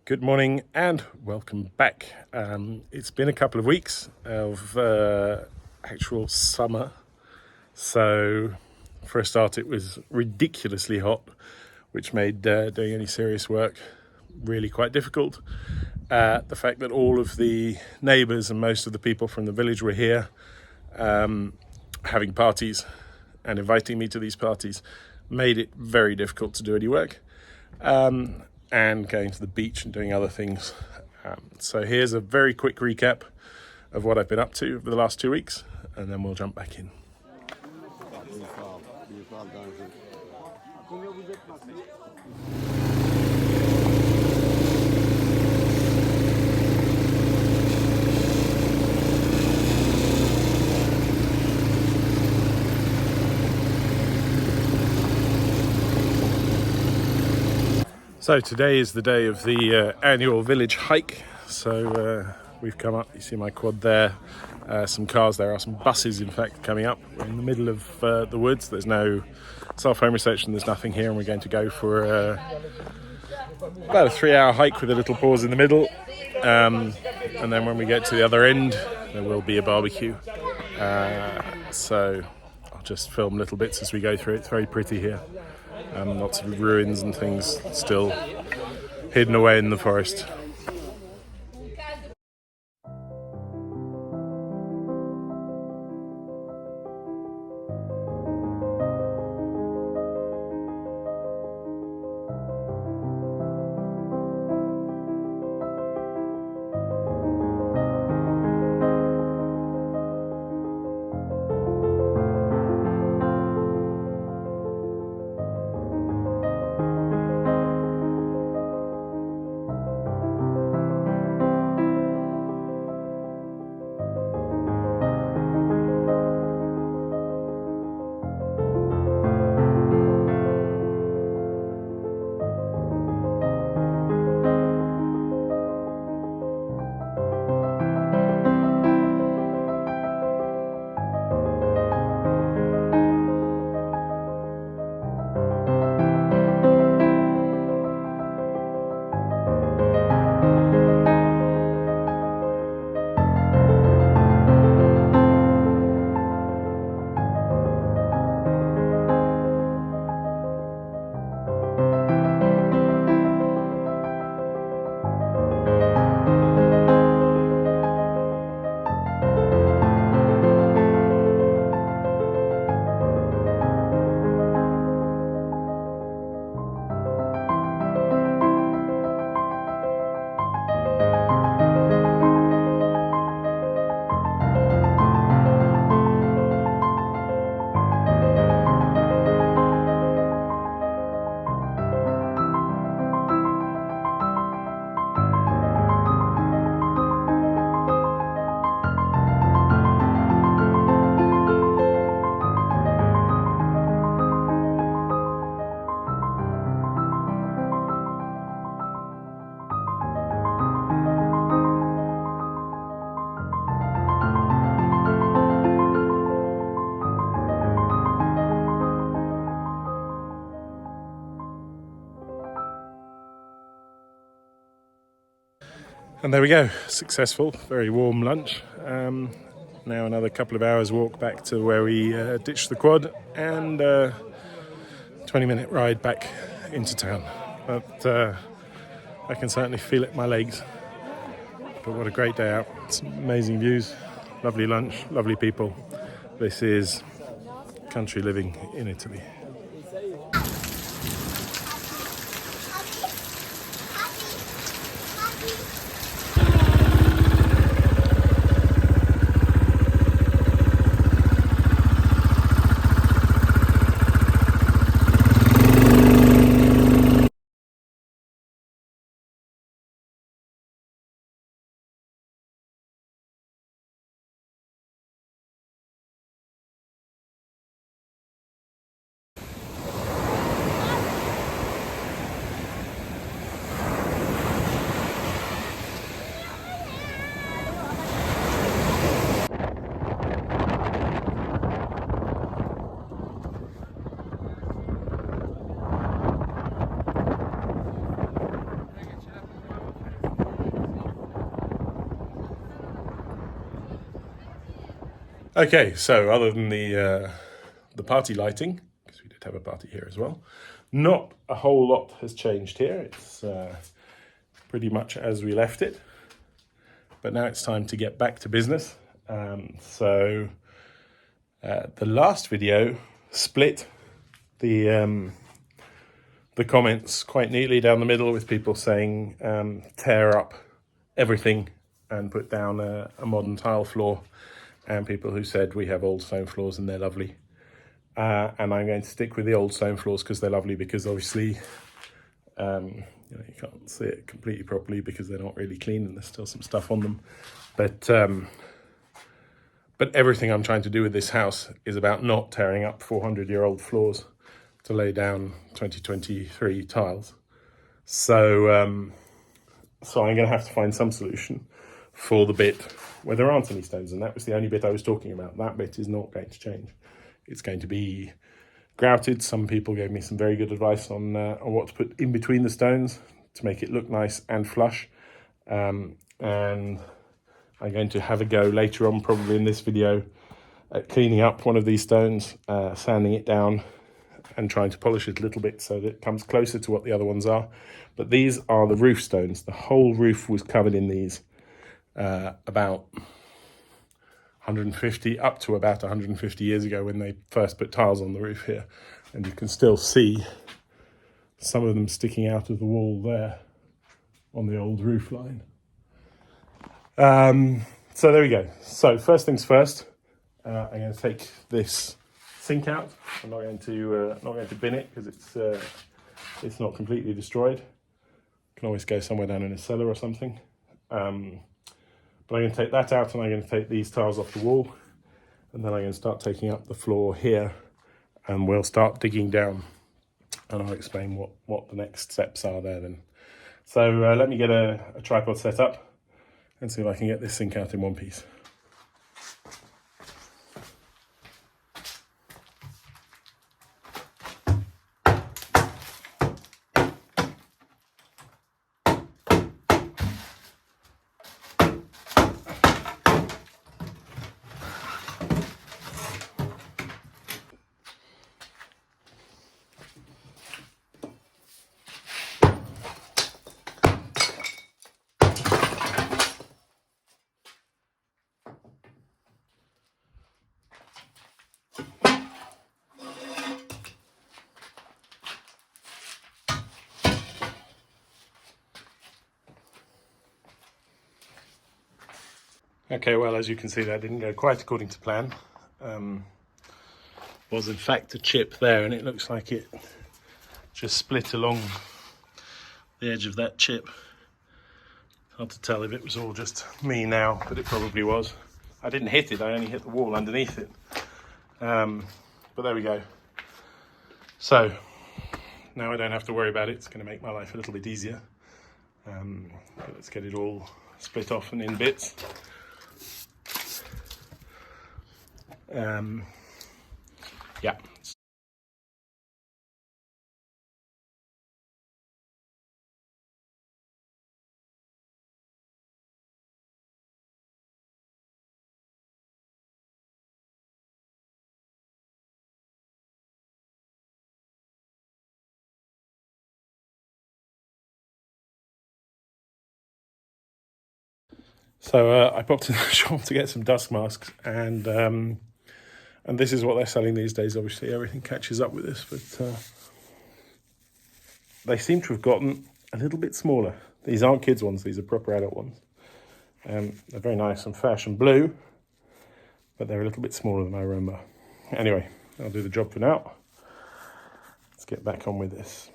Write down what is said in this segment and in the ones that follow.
Good morning and welcome back. It's been a couple of weeks of actual summer. So for a start, it was ridiculously hot, which made doing any serious work really quite difficult. The fact that all of the neighbours and most of the people from the village were here having parties and inviting me to these parties made it very difficult to do any work. And going to the beach and doing other things. So here's a very quick recap of what I've been up to over the last 2 weeks, and then we'll jump back in. So today is the day of the annual village hike. So we've come up, you see my quad there, some cars, there are some buses in fact coming up. We're in the middle of the woods, there's no self-home reception, there's nothing here, and we're going to go for about a 3-hour hike with a little pause in the middle. And then when we get to the other end, there will be a barbecue. So I'll just film little bits as we go through. It's very pretty here. Lots of ruins and things still hidden away in the forest. And there we go, successful, very warm lunch. Now another couple of hours walk back to where we ditched the quad, and 20-minute ride back into town. But I can certainly feel it in my legs. But what a great day out. Some amazing views, lovely lunch, lovely people. This is country living in Italy. Okay, so other than the party lighting, because we did have a party here as well, not a whole lot has changed here. It's pretty much as we left it. But now it's time to get back to business. The last video split the comments quite neatly down the middle, with people saying tear up everything and put down a modern tile floor, and people who said we have old stone floors and they're lovely. And I'm going to stick with the old stone floors because they're lovely, because obviously you can't see it completely properly because they're not really clean and there's still some stuff on them. But everything I'm trying to do with this house is about not tearing up 400-year-old floors to lay down 2023 tiles. So I'm going to have to find some solution for the bit where there aren't any stones, and that was the only bit I was talking about. That bit is not going to change. It's going to be grouted. Some people gave me some very good advice on what to put in between the stones to make it look nice and flush. And I'm going to have a go later on, probably in this video, at cleaning up one of these stones, sanding it down and trying to polish it a little bit so that it comes closer to what the other ones are. But these are the roof stones. The whole roof was covered in these about 150, up to about 150 years ago, when they first put tiles on the roof here. And you can still see some of them sticking out of the wall there on the old roof line. So there we go. So first things first, I'm going to take this sink out. I'm not going to bin it because it's not completely destroyed. Can always go somewhere down in a cellar or something. But I'm going to take that out, and I'm going to take these tiles off the wall, and then I'm going to start taking up the floor here, and we'll start digging down, and I'll explain what the next steps are there then. So let me get a tripod set up and see if I can get this sink out in one piece. Okay, well, as you can see, that didn't go quite according to plan. Was in fact a chip there, and it looks like it just split along the edge of that chip. Hard to tell if it was all just me now, but it probably was. I didn't hit it, I only hit the wall underneath it. But there we go. So now I don't have to worry about it. It's going to make my life a little bit easier. Let's get it all split off and in bits. Yeah. So I popped in the shop to get some dust masks, and this is what they're selling these days. Obviously, everything catches up with this, but they seem to have gotten a little bit smaller. These aren't kids' ones; these are proper adult ones. They're very nice and fashion blue, but they're a little bit smaller than I remember. Anyway, I'll do the job for now. Let's get back on with this.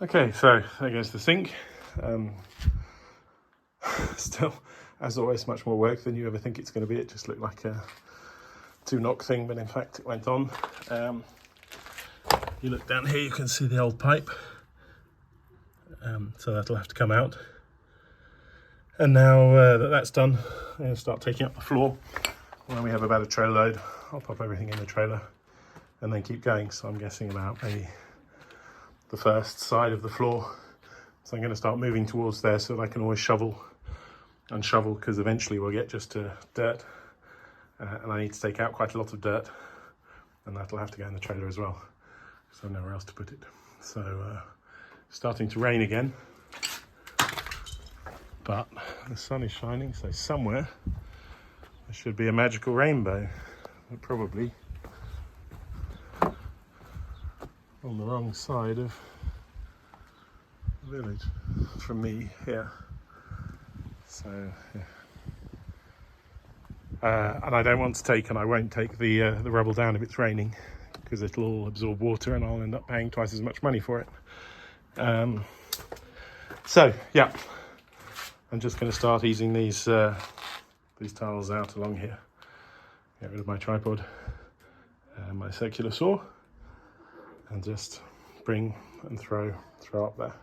Okay, so there goes the sink. Still, as always, much more work than you ever think it's going to be. It just looked like a 2-knock thing, but in fact it went on. You look down here, you can see the old pipe. So that'll have to come out. And now that that's done, I'm going to start taking up the floor. When we have about a trailer load, I'll pop everything in the trailer and then keep going. So I'm guessing about maybe the first side of the floor. So I'm going to start moving towards there so that I can always shovel and shovel, because eventually we'll get just to dirt. And I need to take out quite a lot of dirt, and that'll have to go in the trailer as well, because I've nowhere else to put it. So starting to rain again, but the sun is shining, so somewhere there should be a magical rainbow, but probably on the wrong side of the village from me here. So yeah. And I don't want to take, and I won't take the rubble down if it's raining, because it'll all absorb water and I'll end up paying twice as much money for it. So yeah, I'm just going to start easing these tiles out along here. Get rid of my tripod and my circular saw, and just bring and throw up there.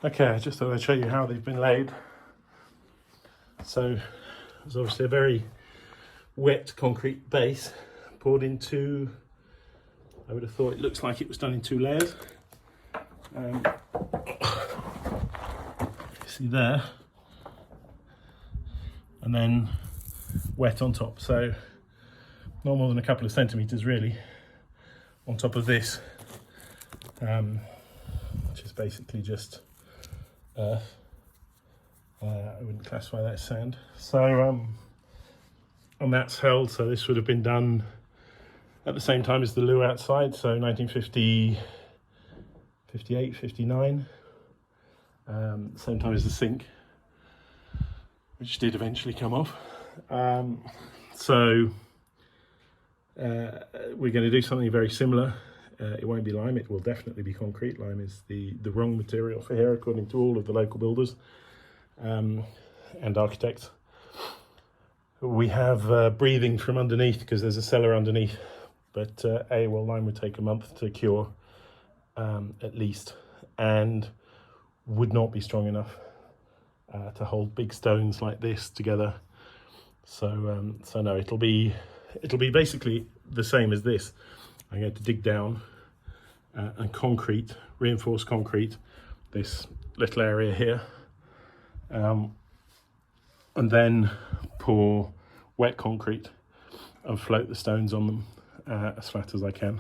Okay, I just thought I'd show you how they've been laid. So there's obviously a very wet concrete base poured into, I would have thought it looks like it was done in 2 layers. See there, and then wet on top, so not more than a couple of centimeters really on top of this, which is basically just earth. I wouldn't classify that as sand. So and that's held, so this would have been done at the same time as the loo outside, so 1950, 58, 59, same time as the sink, which did eventually come off. So we're going to do something very similar. It won't be lime, it will definitely be concrete. Lime is the wrong material for here, according to all of the local builders and architects. We have breathing from underneath because there's a cellar underneath, but lime would take a month to cure at least, and would not be strong enough to hold big stones like this together. So no, it'll be basically the same as this. I'm going to dig down and reinforce concrete this little area here, and then pour wet concrete and float the stones on them as flat as I can.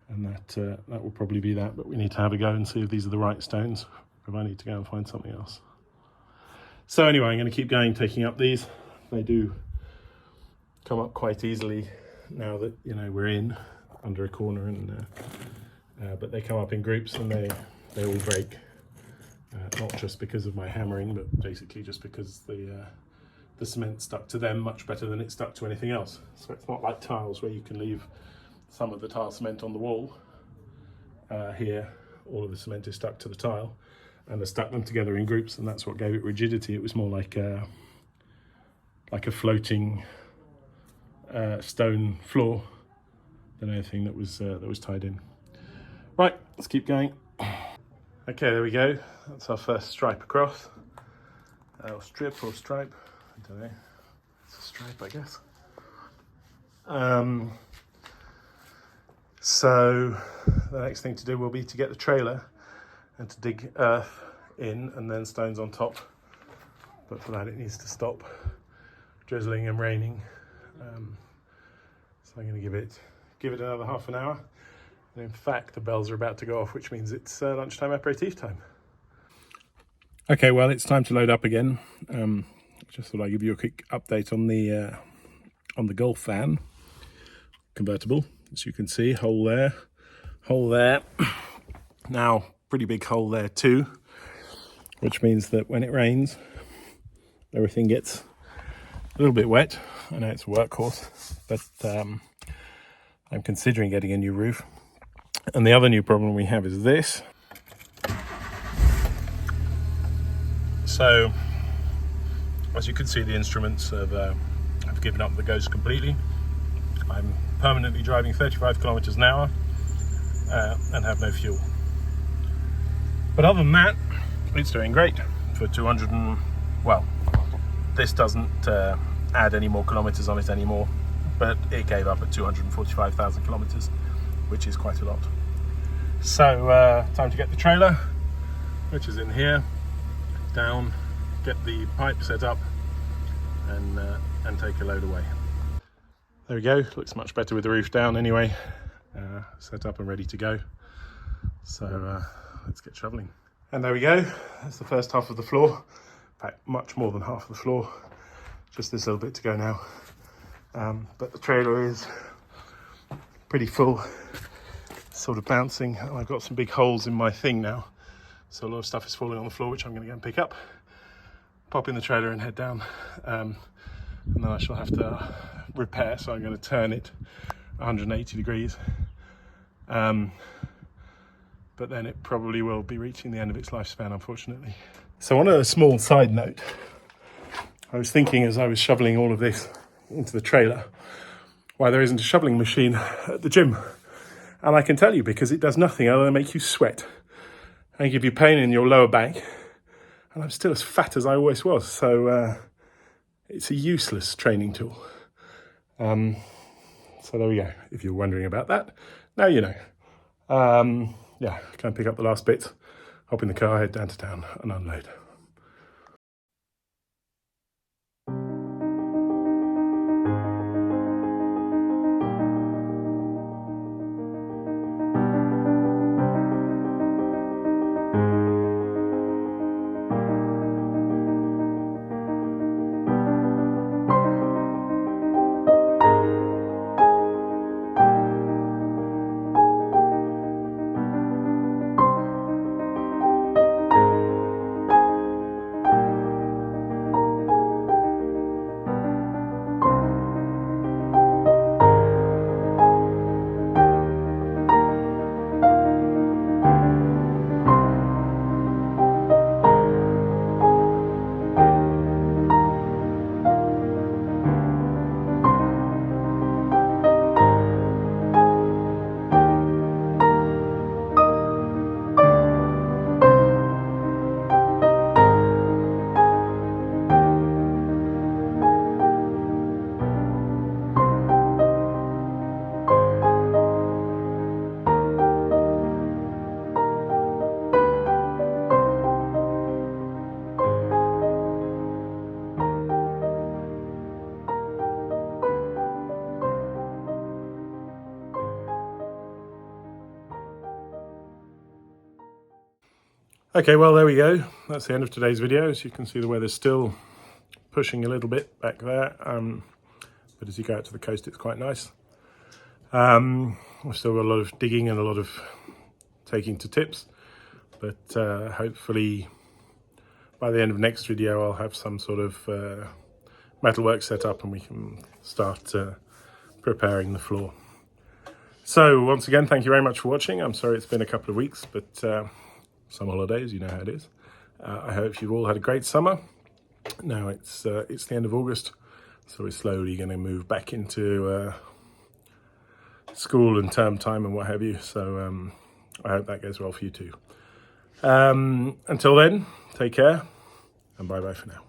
And that will probably be that, but we need to have a go and see if these are the right stones, or if I need to go and find something else. So anyway, I'm going to keep going, taking up these. They do come up quite easily now that, you know, we're in under a corner, and but they come up in groups, and they all break, not just because of my hammering, but basically just because the cement stuck to them much better than it stuck to anything else. So it's not like tiles where you can leave some of the tile cement on the wall. Here all of the cement is stuck to the tile, and I stuck them together in groups, and that's what gave it rigidity. It was more like a floating stone floor than anything that was tied in. Right, let's keep going. Okay, there we go. That's our first stripe across. Or strip or stripe, I don't know. It's a stripe, I guess. So the next thing to do will be to get the trailer and to dig earth in and then stones on top. But for that it needs to stop drizzling and raining. So I'm going to give it another half an hour. And in fact, the bells are about to go off, which means it's lunchtime aperitif time. Okay, well, it's time to load up again. Just thought I'd give you a quick update on the Gulf van convertible. As you can see, hole there. Now, pretty big hole there too, which means that when it rains, everything gets a little bit wet. I know it's a workhorse, but I'm considering getting a new roof. And the other new problem we have is this. So, as you can see, the instruments have given up the ghost completely. I'm permanently driving 35 kilometers an hour and have no fuel. But other than that, it's doing great for 200 and, well, this doesn't add any more kilometers on it anymore, but it gave up at 245,000 kilometers, which is quite a lot. So time to get the trailer, which is in here, down, get the pipe set up and take a load away. There we go, looks much better with the roof down anyway, set up and ready to go. So let's get shoveling. And there we go, that's the first half of the floor. In fact, much more than half of the floor. Just this little bit to go now. But the trailer is pretty full, sort of bouncing. And I've got some big holes in my thing now. So a lot of stuff is falling on the floor, which I'm going to go and pick up. Pop in the trailer and head down. And then I shall have to repair. So I'm going to turn it 180 degrees. But then it probably will be reaching the end of its lifespan, unfortunately. So on a small side note, I was thinking as I was shoveling all of this into the trailer, why there isn't a shoveling machine at the gym. And I can tell you, because it does nothing other than make you sweat and give you pain in your lower back. And I'm still as fat as I always was. So it's a useless training tool. So there we go. If you're wondering about that, now you know. Yeah, go and pick up the last bits, hop in the car, head down to town and unload. Okay, well, there we go. That's the end of today's video. As you can see, the weather's still pushing a little bit back there. But as you go out to the coast, it's quite nice. We've still got a lot of digging and a lot of taking to tips. But hopefully by the end of next video, I'll have some sort of metalwork set up and we can start preparing the floor. So once again, thank you very much for watching. I'm sorry it's been a couple of weeks, but some holidays, you know how it is. I hope you've all had a great summer. Now it's the end of August, so we're slowly going to move back into school and term time and what have you. So I hope that goes well for you too. Until then, take care and bye-bye for now.